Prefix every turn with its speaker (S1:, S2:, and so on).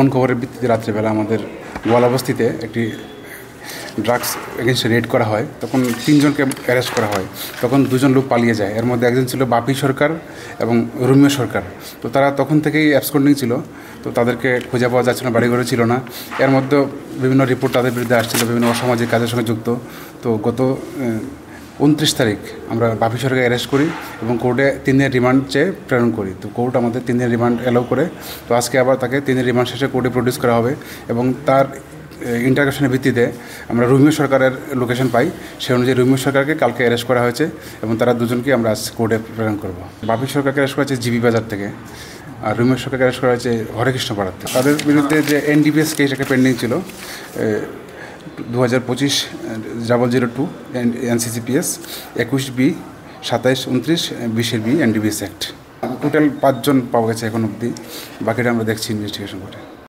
S1: গোপন খবরের ভিত্তিতে রাত্রেবেলা আমাদের গোয়ালাবস্তিতে একটি ড্রাগস এগেনস্টে রেড করা হয়। তখন 3 জনকে অ্যারেস্ট করা হয়। তখন 2 জন লোক পালিয়ে যায়। এর মধ্যে একজন ছিল বাপি সরকার এবং রুমিও সরকার। তো তারা তখন থেকেই অ্যাবসকন্ডিং ছিল। তো তাদেরকে খুঁজে পাওয়া যাচ্ছিল না, বাড়িঘরে ছিল না। এর মধ্যে বিভিন্ন রিপোর্ট তাদের বিরুদ্ধে আসছিল, বিভিন্ন অসামাজিক কাজের সঙ্গে যুক্ত। তো গত 29 তারিখ আমরা বাপি সরকারকে অ্যারেস্ট করি এবং কোর্টে 3 দিনের রিমান্ড চেয়ে প্রেরণ করি। তো কোর্ট আমাদের 3 দিনের রিমান্ড অ্যালাউ করে। তো আজকে আবার তাকে 3 দিনের রিমান্ড শেষে কোর্টে প্রডিউস করা হবে এবং তার ইন্টারগ্রেশনের ভিত্তিতে আমরা রুমিও সরকারের লোকেশন পাই। সেই অনুযায়ী রুমিও সরকারকে কালকে অ্যারেস্ট করা হয়েছে এবং তারা দুজনকে আমরা আজ কোর্টে প্রেরণ করব। বাপি সরকারকে অ্যারেস্ট করা হয়েছে জিবি বাজার থেকে, আর রুমিও সরকারকে অ্যারেস্ট করা হয়েছে হরেকৃষ্ণপাড়ার থেকে। তাদের বিরুদ্ধে যে এনডিপিএস কেস একটা পেন্ডিং ছিল 2025-002 NCCPS 21B 27-29 20B NDPS act. Total 5 জন পাওয়া গেছে এখন অবধি, বাকিটা আমরা দেখছি ইনভেস্টিগেশন করে।